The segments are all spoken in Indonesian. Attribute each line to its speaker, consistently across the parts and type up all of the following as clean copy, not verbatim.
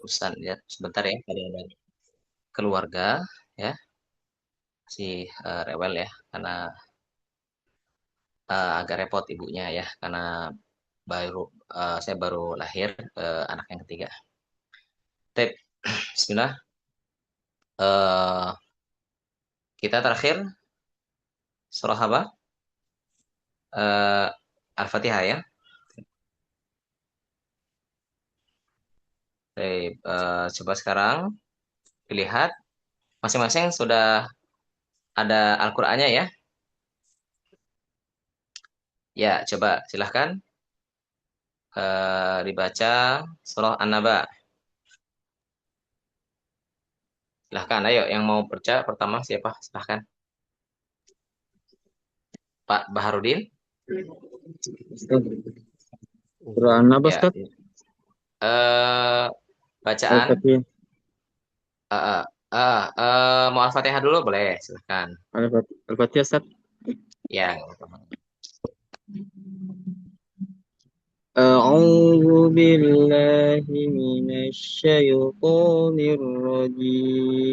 Speaker 1: Ustaz lihat sebentar ya, ada keluarga ya, si rewel ya, karena agak repot ibunya ya, karena baru saya baru lahir anak yang ketiga. Tep, Bismillah. Eh, kita terakhir surah apa? Eh, Al-Fatihah ya. Baik, coba sekarang dilihat masing-masing sudah ada Al-Qur'annya ya. Ya, coba silahkan dibaca surah An-Naba. Silahkan, ayo yang mau baca pertama siapa? Silahkan. Pak Baharudin.
Speaker 2: Quran apa,
Speaker 1: Ya.
Speaker 2: Ustaz?
Speaker 1: Eh bacaan.
Speaker 2: Al-Fatihah.
Speaker 1: Eh, eh, mau Al-Fatihah dulu boleh, silahkan.
Speaker 2: Al-Fatihah, Ustaz.
Speaker 1: Ya.
Speaker 2: أعوذ بالله من الشيطان الرجيم.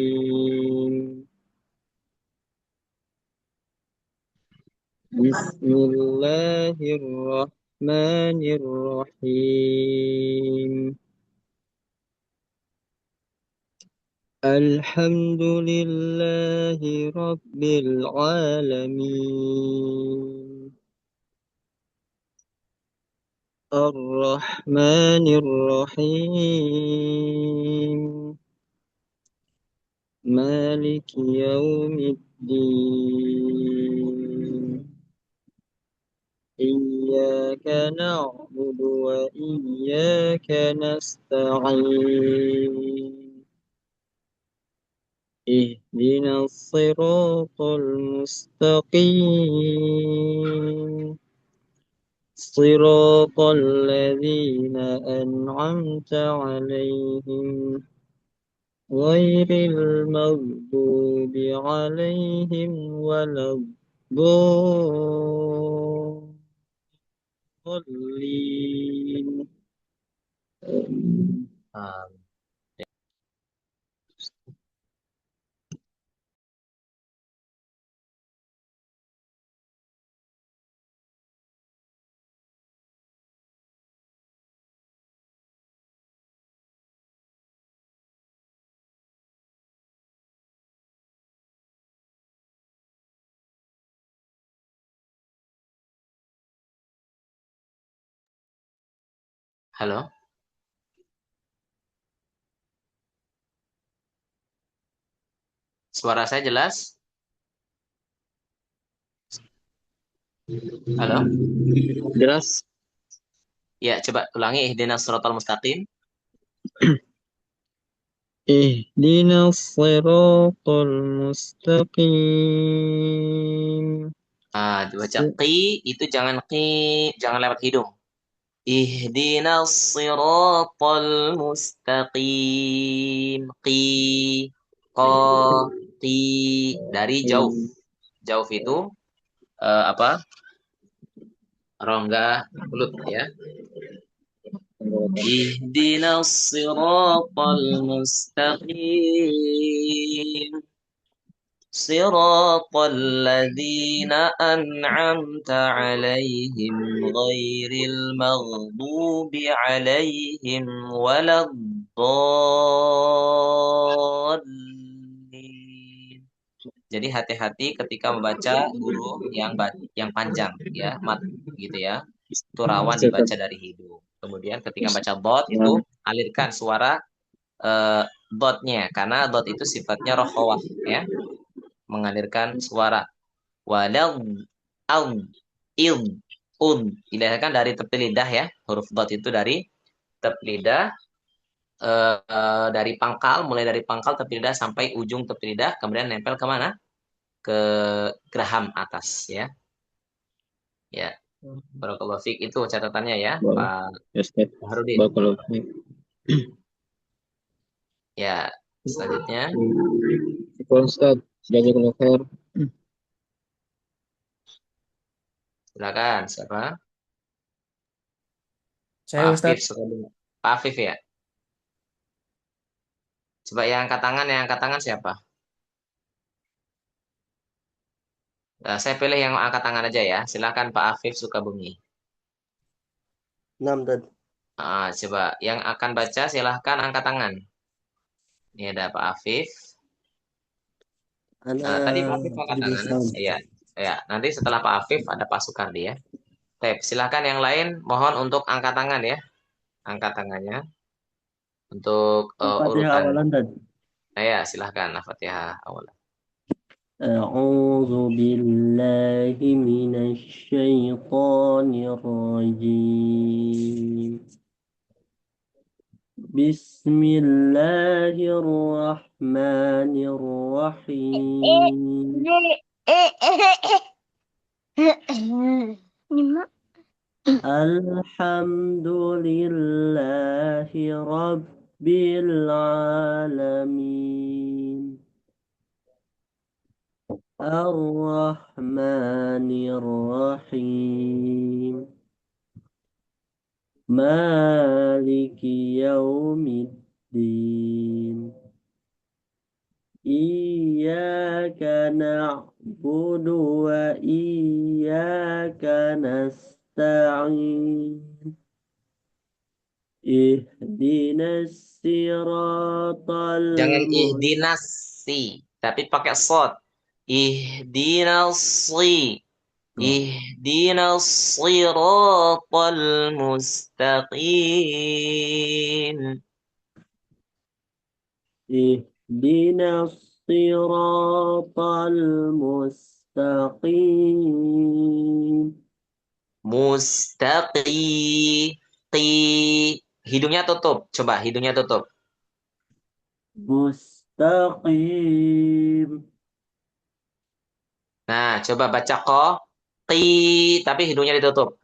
Speaker 2: بسم الله الرحمن الرحيم. الحمد لله رب العالمين. الرحمن الرحيم. مالك يوم الدين. إياك نعبد وإياك نستعين. اهدنا الصراط المستقيم. صراط الذين أنعمت عليهم غير المغضوب عليهم ولا الضالين.
Speaker 1: Um, halo, suara saya jelas? Halo?
Speaker 2: Jelas.
Speaker 1: Ya, coba ulangi ihdinas siratal mustaqim.
Speaker 2: اهدنا الصراط المستقيم.
Speaker 1: Dibaca qi itu jangan lewat hidung. Ihdinas siratal mustaqim. Qa, qi dari jauh. Jauh itu apa? Rongga mulut ya. Ihdinas siratal mustaqim. صراط الذين أنعمت عليهم غير المغضوب عليهم ولا الضالين. Jadi hati-hati ketika membaca huruf yang panjang ya, mat gitu ya. Itu rawan dibaca dari hidung. Kemudian ketika baca dot itu alirkan suara dotnya karena dot itu sifatnya rokhawah ya, mengalirkan suara. Walau al il un dilahirkan dari tepi lidah ya, huruf dot itu dari tepi lidah, dari pangkal, mulai dari pangkal tepi lidah sampai ujung tepi lidah, kemudian nempel kemana, ke geraham atas ya. Ya, barakallahu fiik, itu catatannya ya Pak Harudin.
Speaker 2: Barakallahu.
Speaker 1: Ya, selanjutnya
Speaker 2: Ustaz, jazakallahu khair.
Speaker 1: silakan siapa? Pak
Speaker 3: Saya
Speaker 1: Afif
Speaker 3: Ustadz.
Speaker 1: sekali. Pak Afif ya. Coba yang angkat tangan siapa? Nah, saya pilih yang angkat tangan aja ya. Silakan Pak Afif Sukabumi.
Speaker 3: Enam tadi.
Speaker 1: Coba yang akan baca silahkan angkat tangan. Ini ada Pak Afif. Tadi Pak Afif
Speaker 3: Anak
Speaker 1: angkat
Speaker 3: 17
Speaker 1: tangan.
Speaker 3: tahun.
Speaker 1: Iya, ya. Nanti setelah Pak Afif ada Pak Sukardi ya. Tep, silakan yang lain mohon untuk angkat tangan ya. Angkat tangannya untuk
Speaker 3: Al-Fatihah
Speaker 1: urutan.
Speaker 3: awalan tadi.
Speaker 1: Ya, silahkan Al-Fatihah awal.
Speaker 3: أعوذ بالله من الشيطان الرجيم بسم الله الرحمن الرحيم الحمد لله رب العالمين الرحمن الرحيم مالك يوم الدين إياك نعبد وإياك نستعين اهدنا الصراط
Speaker 1: Jangan
Speaker 3: المستقيم
Speaker 1: ihdinasi, tapi pakai sod. Ihdinasi. Ihdinas siratal mustaqim.
Speaker 3: اهدنا الصراط المستقيم
Speaker 1: Mustaqi. Qi. Hidungnya tutup. Coba hidungnya tutup.
Speaker 3: مستقيم
Speaker 1: Nah, coba baca ko. Qi. Tapi hidungnya ditutup.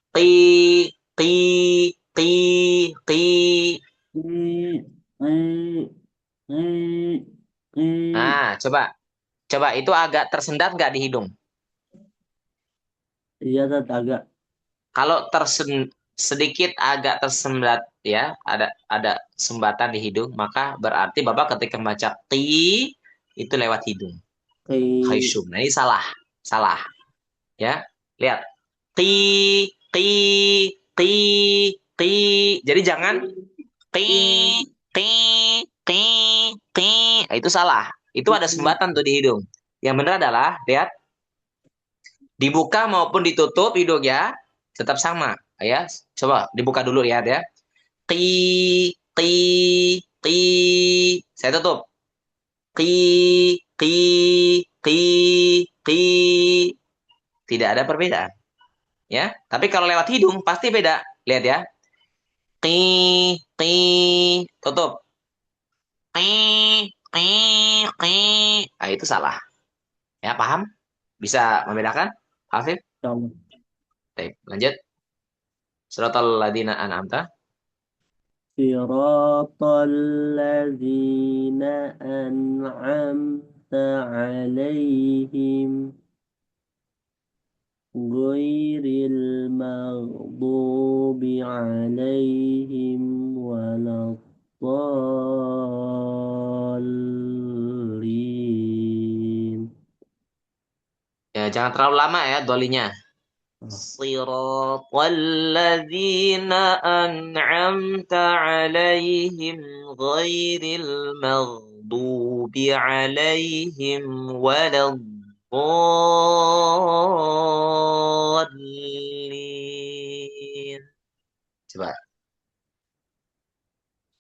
Speaker 1: Qi. Qi. Qi. Qi.
Speaker 3: قي قي قي قي
Speaker 1: Nah, coba. Coba itu agak tersendat nggak di hidung?
Speaker 3: iya Tat, agak
Speaker 1: Kalau sedikit agak tersendat ya, ada sumbatan di hidung, maka berarti Bapak ketika membaca qi itu lewat hidung.
Speaker 3: قي
Speaker 1: Khaysum. Nah, ini salah. Salah, ya. Lihat. Qi qi qi qi. Jadi jangan qi qi qi qi. Nah, itu salah. Itu ada sumbatan tuh di hidung. Yang benar adalah lihat dibuka maupun ditutup hidung ya, tetap sama ya. Coba dibuka dulu lihat ya. Qi qi qi. Saya tutup. Qi qi qi qi. Tidak ada perbedaan ya. Tapi kalau lewat hidung pasti beda. Lihat ya. Qi qi. Tutup. Qi qi qi. Nah, itu salah. Ya, paham? Bisa membedakan? Hafif?
Speaker 3: insyaallah
Speaker 1: Baik, lanjut. Suratul ladina an'amta.
Speaker 3: صراط الذين أنعمت عليهم غير المغضوب عليهم ولا الضالين
Speaker 1: Ya, jangan terlalu lama ya dolinya. Siratal ladzina an'amta alaihim ghairil maghdubi alaihim waladdallin. Coba.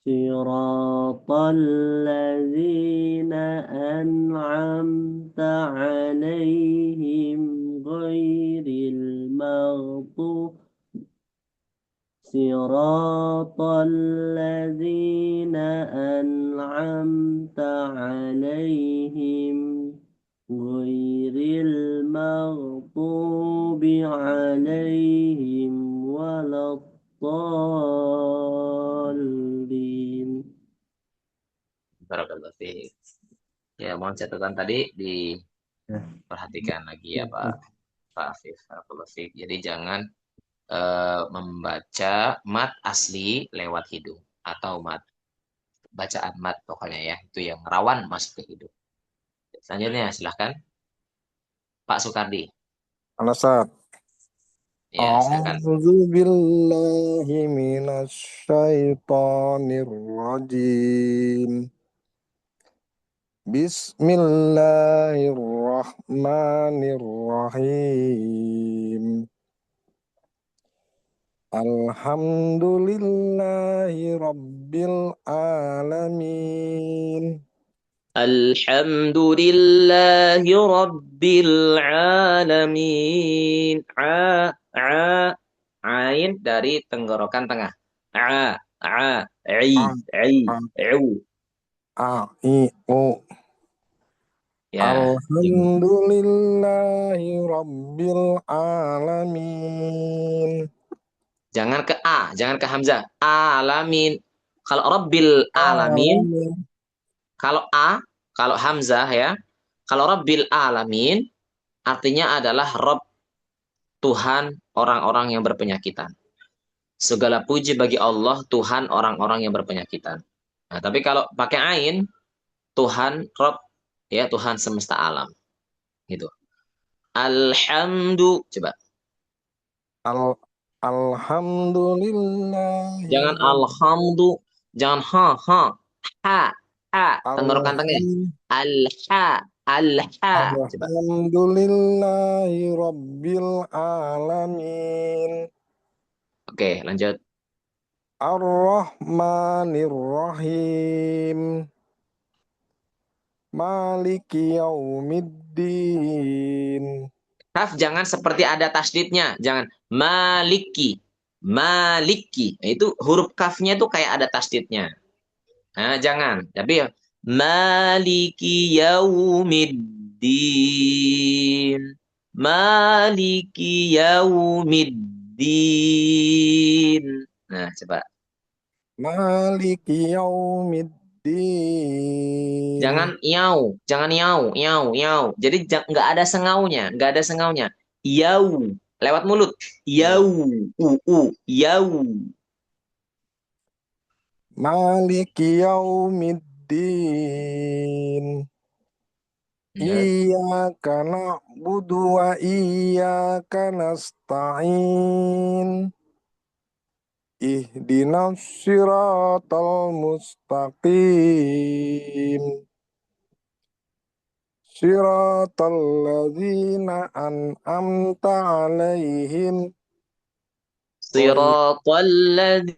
Speaker 3: صراط الذين أنعمت عليهم غير المغضوب صراط الذين أنعمت عليهم غير المغضوب عليهم ولا الضالين
Speaker 1: Barakallahu fiik. Ya, mohon catatan tadi diperhatikan lagi ya Pak Afif. Barakallahu fiik. Jadi jangan membaca mat asli lewat hidung atau mat bacaan mat pokoknya ya. Itu yang rawan masuk ke hidung. Selanjutnya silahkan Pak Soekardi.
Speaker 4: Anasat.
Speaker 1: Ya, silakan.
Speaker 4: A'udzu billahi minasyaitonir rajim. Bismillahirrahmanirrahim. Alhamdulillahi rabbil alamin.
Speaker 1: Alhamdulillahi Rabbil Alamin. Ain dari tenggorokan tengah. A, a,
Speaker 4: A,
Speaker 1: ai,
Speaker 4: A,
Speaker 1: u.
Speaker 4: A, I, O.
Speaker 1: Ya,
Speaker 4: Alhamdulillahi rabbil alamin.
Speaker 1: jangan ke A, jangan ke Hamzah. Alamin. Kalau Rabbil Alamin,
Speaker 4: Alamin.
Speaker 1: kalau A, kalau Hamzah ya. Kalau Rabbil Alamin, artinya adalah Rabb, Tuhan orang-orang yang berpenyakitan. Segala puji bagi Allah, Tuhan orang-orang yang berpenyakitan. Nah, tapi kalau pakai ain, Tuhan Rob, ya Tuhan semesta alam, gitu. Coba.
Speaker 4: Al Alhamdulillahi
Speaker 1: Jangan jangan ha, ha, tenggorokan tengah.
Speaker 4: Alham-
Speaker 1: Alha, coba.
Speaker 4: Alhamdulillahi rabbil alamin.
Speaker 1: Oke, lanjut.
Speaker 4: Ar-Rahmanir Rahim. Maliki yaumiddin.
Speaker 1: Kaf jangan seperti ada tasdidnya, jangan maliki, maliki. Nah, itu huruf kafnya itu kayak ada tasdidnya. Nah, jangan. Tapi ya, maliki yaumiddin. Maliki yaumiddin. Nah, coba.
Speaker 4: Maliki yaumiddin.
Speaker 1: Jangan yau. Jadi nggak ada sengaunya, nggak ada sengaunya. Yau, lewat mulut. Yau, yau.
Speaker 4: Maliki yaumiddin.
Speaker 1: Ya.
Speaker 4: Iyyaka na'budu wa iyyaka nasta'in. Ihdinas siratal mustaqim. Siratal ladzina an'amta 'alaihim ghair
Speaker 1: Siratal ladzi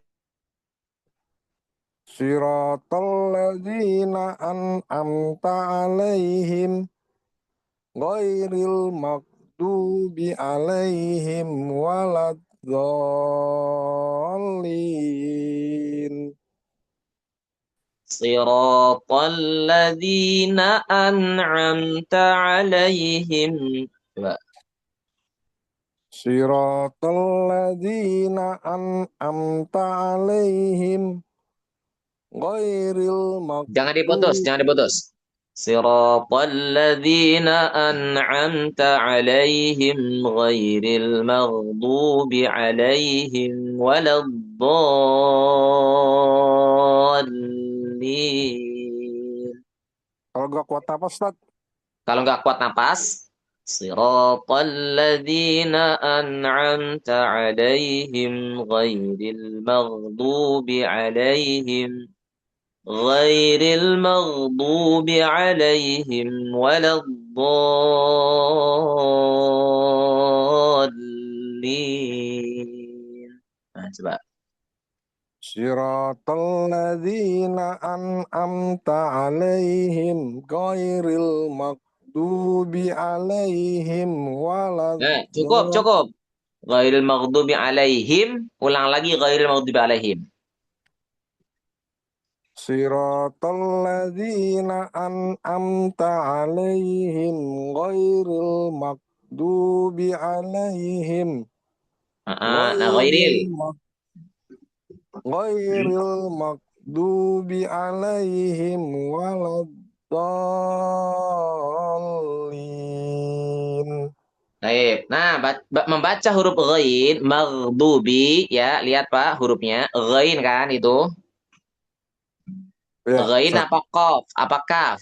Speaker 4: Siratal ladzina an'amta 'alaihim ghairil maghdubi 'alaihim waladdallin.
Speaker 1: Siratal ladzina an'amta 'alaihim. Coba.
Speaker 4: Siratal ladzina an'amta 'alaihim ghairil maghdubi.
Speaker 1: Jangan diputus. Siratal ladzina an'amta 'alaihim ghairil maghdubi 'alaihim waladdallin.
Speaker 4: Kalau gak kuat apa, Ustaz?
Speaker 1: Kalau nggak kuat napas, siratal ladzina an'amta 'alaihim ghairil maghdubi 'alaihim ghairil maghdubi 'alaihim waladdallin. Nah, coba.
Speaker 4: Siratal ladzina an'amta 'alaihim ghairil maghdubi 'alaihim
Speaker 1: Nah,
Speaker 4: waladdallin.
Speaker 1: cukup. Ghairil maghdubi 'alaihim, ulang lagi ghairil maghdubi 'alaihim.
Speaker 4: Siratal ladzina an'amta 'alaihim ghairil maghdubi 'alaihim
Speaker 1: Nah,
Speaker 4: ghairil
Speaker 1: ghairil.
Speaker 4: mag- ghairil maghdubi 'alaihim waladdallin.
Speaker 1: Baik. Nah, membaca huruf ghain, maghdubi, ya, lihat Pak hurufnya. Ghain kan itu.
Speaker 4: Ya,
Speaker 1: Ghain
Speaker 4: Ustaz.
Speaker 1: apa qaf? Apa kaf?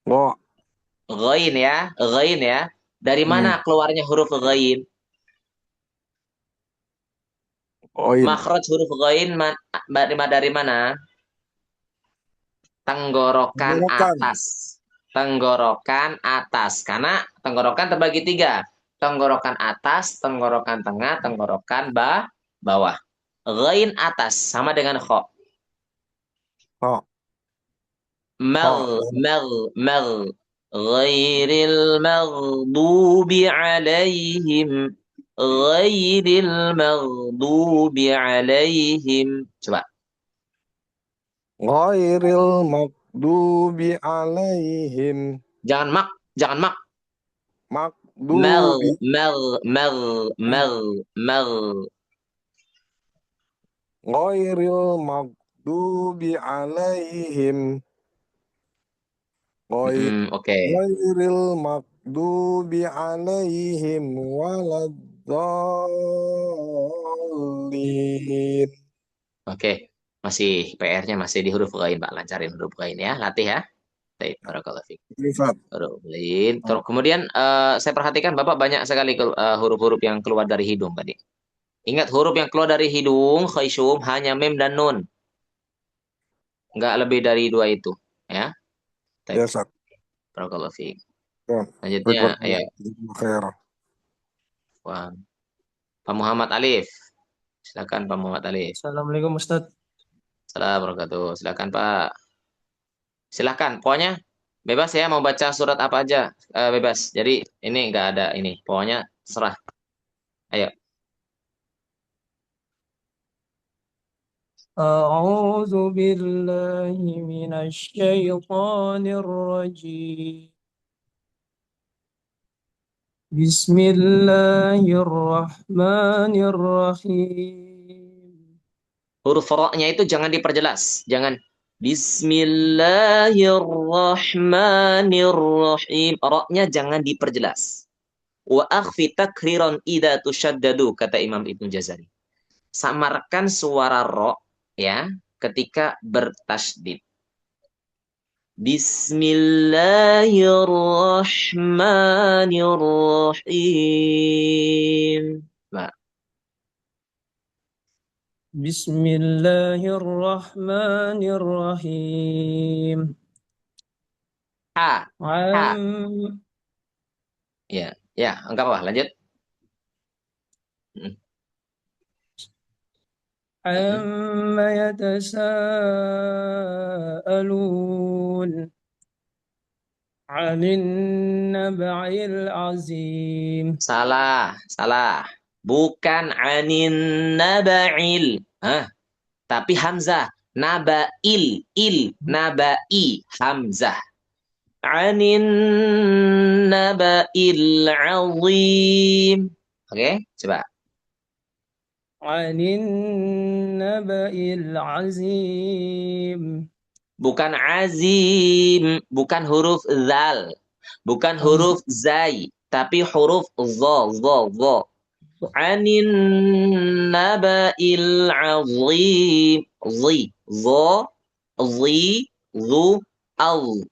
Speaker 4: Go.
Speaker 1: Ghain ya, ghain ya. Dari mana
Speaker 4: Hmm.
Speaker 1: keluarnya huruf ghain?
Speaker 4: Oin.
Speaker 1: Makhraj huruf ghain dari mana? Tenggorokan
Speaker 4: Tenggorokan.
Speaker 1: atas. Tenggorokan atas. Karena tenggorokan terbagi tiga. Tenggorokan atas, tenggorokan tengah, tenggorokan bawah. Ghain atas sama dengan kho.
Speaker 4: Ho.
Speaker 1: Mag,
Speaker 4: Ho.
Speaker 1: mag. Ghairil maghdubi alaihim. Ghairil maghdubi alaihim. Coba.
Speaker 4: Ghairil maghdubi alaihim.
Speaker 1: Jangan mak. Jangan mak.
Speaker 4: Maghdubi.
Speaker 1: Mer.
Speaker 4: Ghairil maghdubi alaihim.
Speaker 1: Oke.
Speaker 4: Ghairil maghdubi alaihim waladdallin.
Speaker 1: Oke. Masih PR-nya masih di huruf ghain, Pak. Lancarin huruf ghain ya. Latih ya. Baik, barakallahu fiik.
Speaker 4: Ustaz.
Speaker 1: Huruf ghain. Kemudian saya perhatikan Bapak banyak sekali huruf-huruf yang keluar dari hidung tadi. Ingat huruf yang keluar dari hidung, khaisyum, hanya mim dan nun. Enggak lebih dari dua itu. Ya. Baik,
Speaker 4: Ya, Ustaz.
Speaker 1: barakallahu fiik.
Speaker 4: Baik,
Speaker 1: Selanjutnya, ayo.
Speaker 4: khair.
Speaker 1: Wah. Pak Muhammad Alif. Silakan Pak Muhammad Alif.
Speaker 5: Assalamualaikum Ustaz.
Speaker 1: Assalamualaikum warahmatullahi wabarakatuh. Silakan Pak. Silakan. Pokoknya bebas ya mau baca surat apa aja. Bebas. Jadi ini nggak ada ini. Pokoknya serah. Ayo.
Speaker 5: أعوذ بالله من الشيطان الرجيم. بسم الله الرحمن الرحيم.
Speaker 1: Huruf ro-nya itu jangan diperjelas. Jangan Bismillahirrahmanirrahim. Ro-nya jangan diperjelas. Wa akhfi takriron idza tushaddadu kata Imam Ibnu Jazari. Samarkan suara ro ya ketika bertasydid. Bismillahirrahmanirrahim. Nah,
Speaker 5: بسم الله الرحمن الرحيم.
Speaker 1: ha, ha.
Speaker 5: عم
Speaker 1: Ya, enggak apa, lanjut. Mm,
Speaker 5: عم يتساءلون عن النبع العظيم.
Speaker 1: Salah. Bukan anin naba'il. Hah, tapi hamzah. Nabai, hamzah. Anin naba'il azim. Oke, coba.
Speaker 5: عن النبأ العظيم.
Speaker 1: Bukan azim, bukan huruf zal, bukan huruf zai, tapi huruf zo. Anin naba'il azim. Zo, zi, zu, al,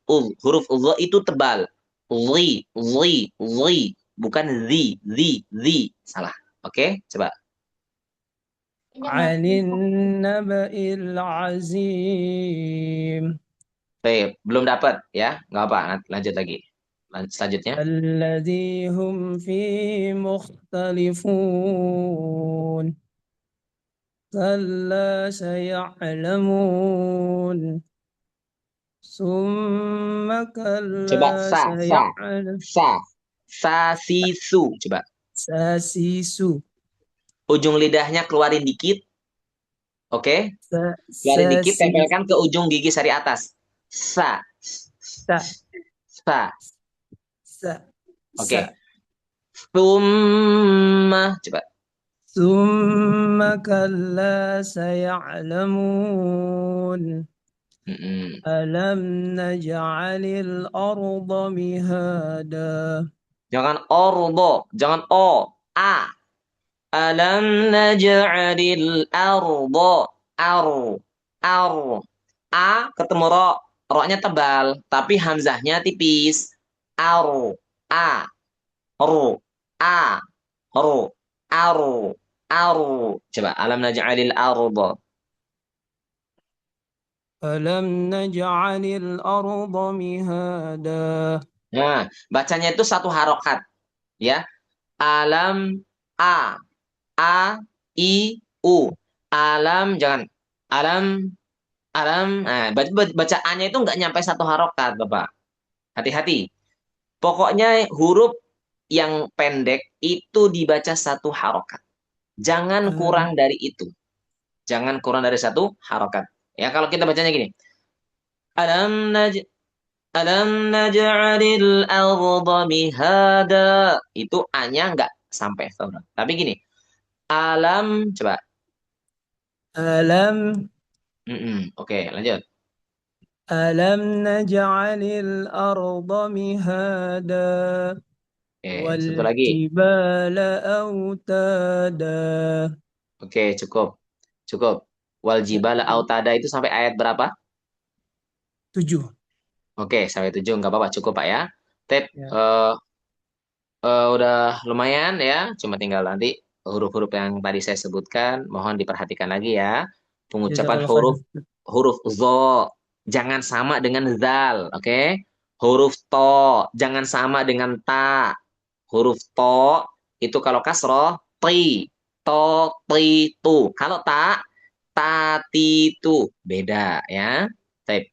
Speaker 1: ul. Huruf zo itu tebal. Zi. Bukan zi. Salah. Oke, coba.
Speaker 5: عن النبأ العظيم.
Speaker 1: Baik, belum dapat ya? Nggak apa, lanjut lagi. Selanjutnya.
Speaker 5: الذي هم فيه مختلفون كلا سيعلمون ثم
Speaker 1: Coba
Speaker 5: كلا
Speaker 1: sa.
Speaker 5: سيعلم.
Speaker 1: Sasisu. Coba.
Speaker 5: ساسيسو.
Speaker 1: Ujung lidahnya keluarin dikit. Oke? Keluarin dikit, tempelkan ke ujung gigi sari atas. Sa. Oke. Summa. Coba.
Speaker 5: ثم كلا سيعلمون ألم نجعل الأرض مهادا.
Speaker 1: Jangan ordo, jangan o, a. Alam naj'alil ardo, ar. Ar. A ketemu ro. Ro-nya tebal, tapi hamzahnya tipis. Ar. A. Ru. A. Ru. Aru. Aru. Coba. Alam naj'alil arda.
Speaker 5: ألم نجعل الأرض مهادا
Speaker 1: Nah, bacanya itu satu harokat. Ya. Alam. A. A. I. U. Alam. Jangan. Alam. Alam. Nah, baca A-nya itu nggak nyampe satu harokat, Bapak. Hati-hati. Pokoknya huruf yang pendek itu dibaca satu harokat. Jangan kurang dari itu. Jangan kurang dari satu harokat. Ya, kalau kita bacanya gini. Alam naj Alam naj'alil arda mihada. Itu A-nya nggak sampai. Tapi gini. Alam. Coba.
Speaker 5: ألم
Speaker 1: Oke, lanjut.
Speaker 5: ألم نجعل الأرض مهادا
Speaker 1: Oke, satu lagi.
Speaker 5: والجبال أوتادا
Speaker 1: Oke, cukup. Cukup. Wal jibala autada itu sampai ayat berapa?
Speaker 5: 7.
Speaker 1: Oke, sampai 7. Nggak apa-apa. Cukup, Pak ya. Tep,
Speaker 5: Ya.
Speaker 1: udah lumayan ya. Cuma tinggal nanti huruf-huruf yang tadi saya sebutkan. Mohon diperhatikan lagi ya. Pengucapan
Speaker 5: Jazakallah
Speaker 1: huruf
Speaker 5: khairan.
Speaker 1: huruf zo jangan sama dengan zal, oke? Huruf to jangan sama dengan ta. Huruf to itu kalau kasroh ti, to ti tu. Kalau ta ti tu beda ya. Baik,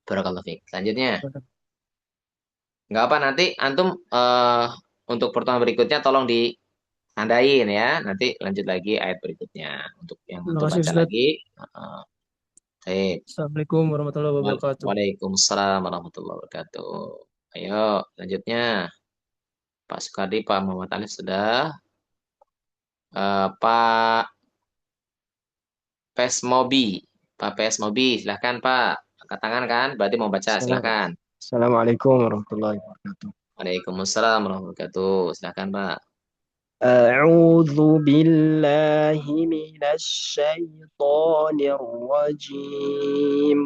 Speaker 1: barakallahu fiik. Selanjutnya, nggak apa nanti antum untuk pertemuan berikutnya tolong ditandain ya. Nanti lanjut lagi ayat berikutnya untuk yang
Speaker 5: Terima
Speaker 1: antum
Speaker 5: kasih
Speaker 1: baca
Speaker 5: Ustaz.
Speaker 1: lagi. Baik.
Speaker 5: Assalamualaikum warahmatullahi wabarakatuh.
Speaker 1: Waalaikumsalam warahmatullahi wabarakatuh. Ayo, selanjutnya Pak Sukardi, Pak Muhammad Alif sudah. Pak Pesmobi, Pak Pesmobi, silahkan Pak. Angkat tangan kan? Berarti mau baca, silahkan.
Speaker 2: Assalamualaikum warahmatullahi wabarakatuh.
Speaker 1: Waalaikumsalam warahmatullahi wabarakatuh. Silahkan Pak.
Speaker 2: أعوذ بالله من الشيطان الرجيم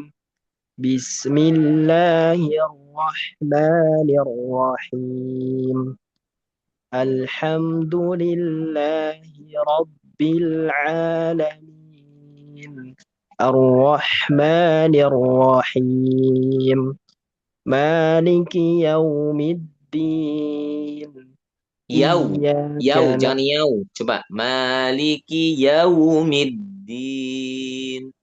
Speaker 2: بسم الله الرحمن الرحيم الحمد لله رب العالمين الرحمن الرحيم مالك يوم الدين
Speaker 1: Yau,
Speaker 2: إياك
Speaker 1: yau, jangan yau. Coba. Maliki yaumiddin.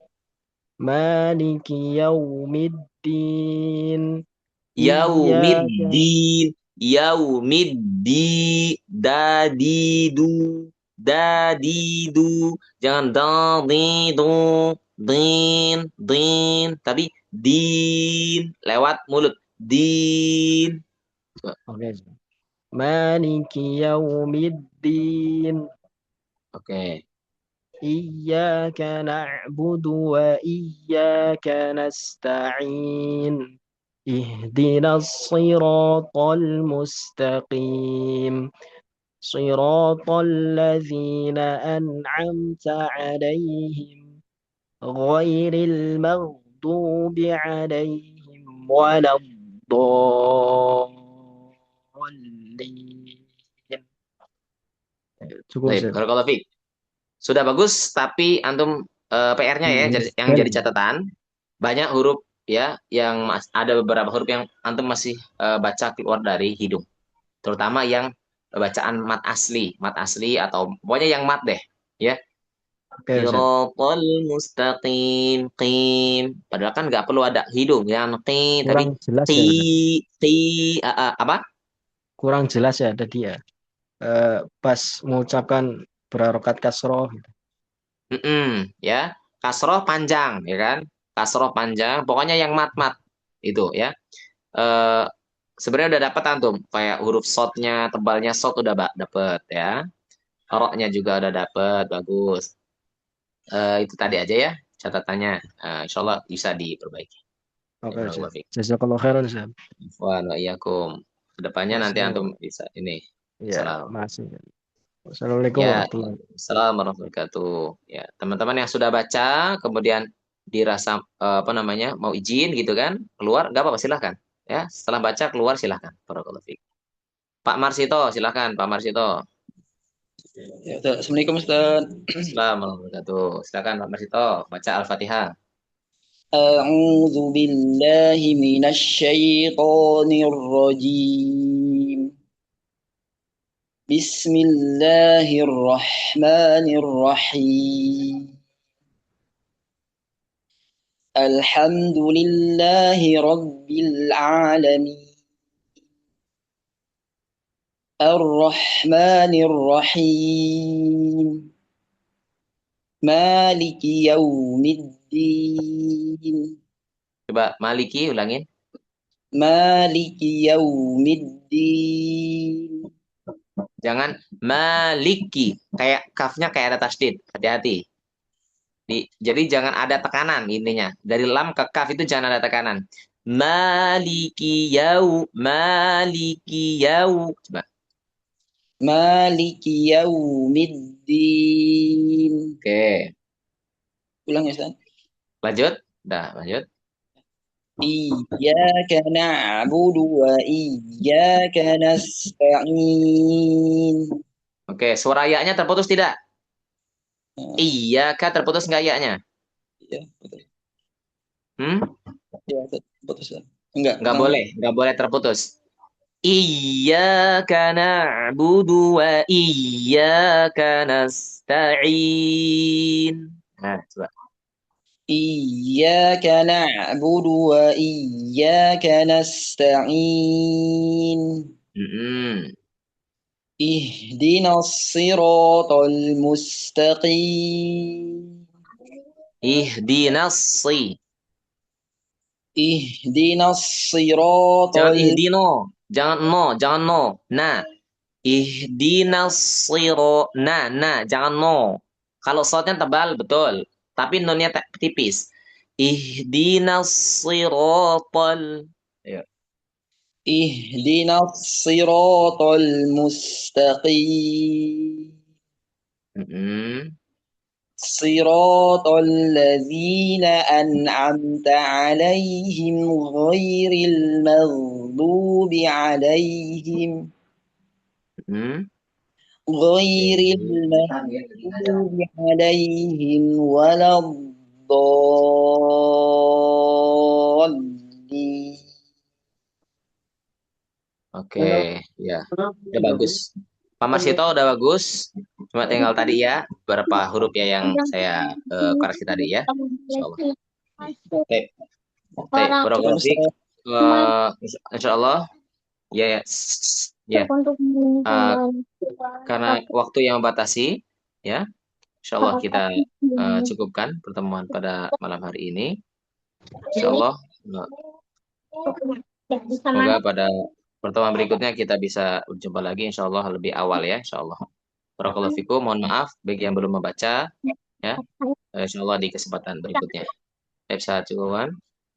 Speaker 2: مالك يوم الدين إياك
Speaker 1: Yaumiddin. Dadidu. Dadidu. Jangan dadidu. Din. Tapi din. Lewat mulut. Din. Coba.
Speaker 2: Oke. مالك يوم الدين
Speaker 1: Oke.
Speaker 2: إياك نعبد وإياك نستعين اهدنا الصراط المستقيم صراط الذين أنعمت عليهم غير المغضوب عليهم ولا الضالين. Cukup
Speaker 1: Baik.
Speaker 2: sih.
Speaker 1: Barakallahu fiik. Sudah bagus, tapi antum PR-nya ya yang jadi catatan banyak huruf ya yang ada beberapa huruf yang antum masih baca keluar dari hidung. Terutama yang bacaan mat asli atau pokoknya yang mat deh ya.
Speaker 2: Oke, Ustaz.
Speaker 1: Siratal mustaqim qim. Padahal kan nggak perlu ada hidung yang qi tapi
Speaker 2: Kurang jelas
Speaker 1: qi
Speaker 2: ya, Ustaz.
Speaker 1: qi apa?
Speaker 2: Kurang jelas ya tadi ya. Pas mengucapkan berharokat kasroh gitu.
Speaker 1: Ya. Kasroh panjang ya kan? Kasroh panjang, pokoknya yang mat-mat itu ya. Eh sebenarnya udah dapat antum kayak huruf shotnya tebalnya shot udah dapet ya, roknya juga udah dapet bagus. Itu tadi aja ya catatannya. Insya Allah bisa diperbaiki.
Speaker 2: Oke,
Speaker 1: Ya,
Speaker 2: Ustaz. Jazakallah khairan, Ustaz.
Speaker 1: wa iyyakum. Kedepannya nanti antum
Speaker 2: Assalamualaikum.
Speaker 1: bisa ini.
Speaker 2: Ya,
Speaker 1: Salam.
Speaker 2: masih. Assalamualaikum
Speaker 1: Ya,
Speaker 2: warahmatullahi wabarakatuh.
Speaker 1: assalamualaikum warahmatullahi wabarakatuh. Ya, teman-teman yang sudah baca, kemudian dirasa apa namanya mau izin gitu kan, keluar nggak apa-apa silahkan. Ya, setelah baca keluar silahkan. Barakallahu fiik. Pak Marsito, silahkan Pak Marsito.
Speaker 6: Ya, Ustaz. Assalamualaikum Ustaz.
Speaker 1: Assalamualaikum warahmatullahi wabarakatuh. Silakan Pak Marsito baca Al-Fatihah.
Speaker 6: أعوذ بالله من الشيطان الرجيم بسم الله الرحمن الرحيم الحمد لله رب العالمين الرحمن الرحيم مالك يوم الدين
Speaker 1: Coba Maliki ulangin.
Speaker 6: مالك يوم الدين
Speaker 1: Jangan Maliki. Kayak kafnya kayak ada tasdid. Hati-hati. Jadi jangan ada tekanan intinya. Dari lam ke kaf itu jangan ada tekanan. Maliki yau. Coba.
Speaker 6: مالك يوم الدين
Speaker 1: Oke.
Speaker 6: ulang ya Ustaz.
Speaker 1: Lanjut. Dah, lanjut.
Speaker 6: إياك نعبد وإياك نستعين
Speaker 1: Oke, suara ya-nya terputus tidak? Iya, kah terputus nggak ya-nya?
Speaker 6: ya betul
Speaker 1: Hmm?
Speaker 6: ya putus Ustaz. Enggak
Speaker 1: Nggak boleh terputus. Iyyaka na'budu wa iyyaka nasta'in. Nah, coba.
Speaker 6: إياك نعبد وإياك نستعين
Speaker 1: Mm-mm.
Speaker 6: اهدنا الصراط المستقيم
Speaker 1: Ihdinassi.
Speaker 6: اهدنا الصراط
Speaker 1: Jangan ihdino. Jangan no. Jangan no. Nah. Ihdinassiro. Nah. Jangan no. Kalau shotnya tebal, betul. Tapi nonnya tipis. Ihdinassirotol. Ayo.
Speaker 6: اهدنا الصراط المستقيم
Speaker 1: Mm-mm.
Speaker 6: صراط الذين أنعمت عليهم غير المغضوب عليهم
Speaker 1: Mm-mm.
Speaker 6: غير المغضوب عليهم ولا الضالين
Speaker 1: Oke, ya. Udah bagus. Pak Marsito udah bagus. Cuma tinggal tadi ya beberapa huruf ya yang saya koreksi tadi ya. Insyaallah. Baik. Baik, barakallahu fiik. Insyaallah ya ya. Ya. Karena waktu yang membatasi ya. Insyaallah kita cukupkan pertemuan pada malam hari ini. Insyaallah semoga pada pertemuan berikutnya kita bisa berjumpa lagi insyaallah lebih awal ya insyaallah. Barakallahu fikum. Mohon maaf bagi yang belum membaca ya. Insyaallah di kesempatan berikutnya. Baik, saat cukupan.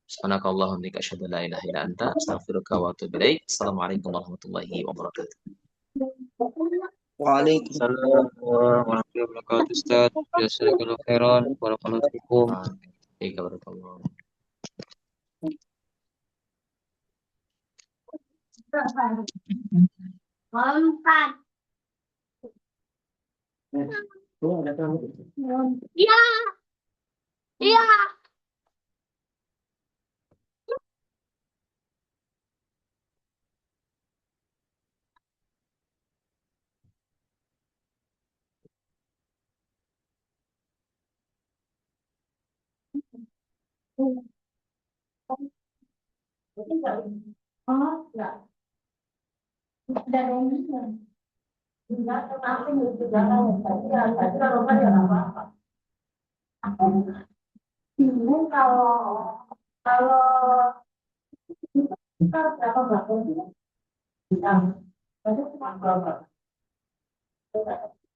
Speaker 1: Subhanakallahumma wa bihamdika asyhadu an la ilaha illa anta astaghfiruka wa atubu ilaik. Assalamualaikum warahmatullahi wabarakatuh.
Speaker 6: Waalaikumsalam
Speaker 5: warahmatullahi wabarakatuh Ustaz. Jazakallahu khairan. Barakallahu fikum.
Speaker 1: Baik, barakallahu.
Speaker 7: Iya, iya. Oh, enggak. Ada yang enggak, aku juga tadi kalau enggak ya enggak apa-apa. Aku bingung kalau kita berapa bakal sih? Berapa? Berapa?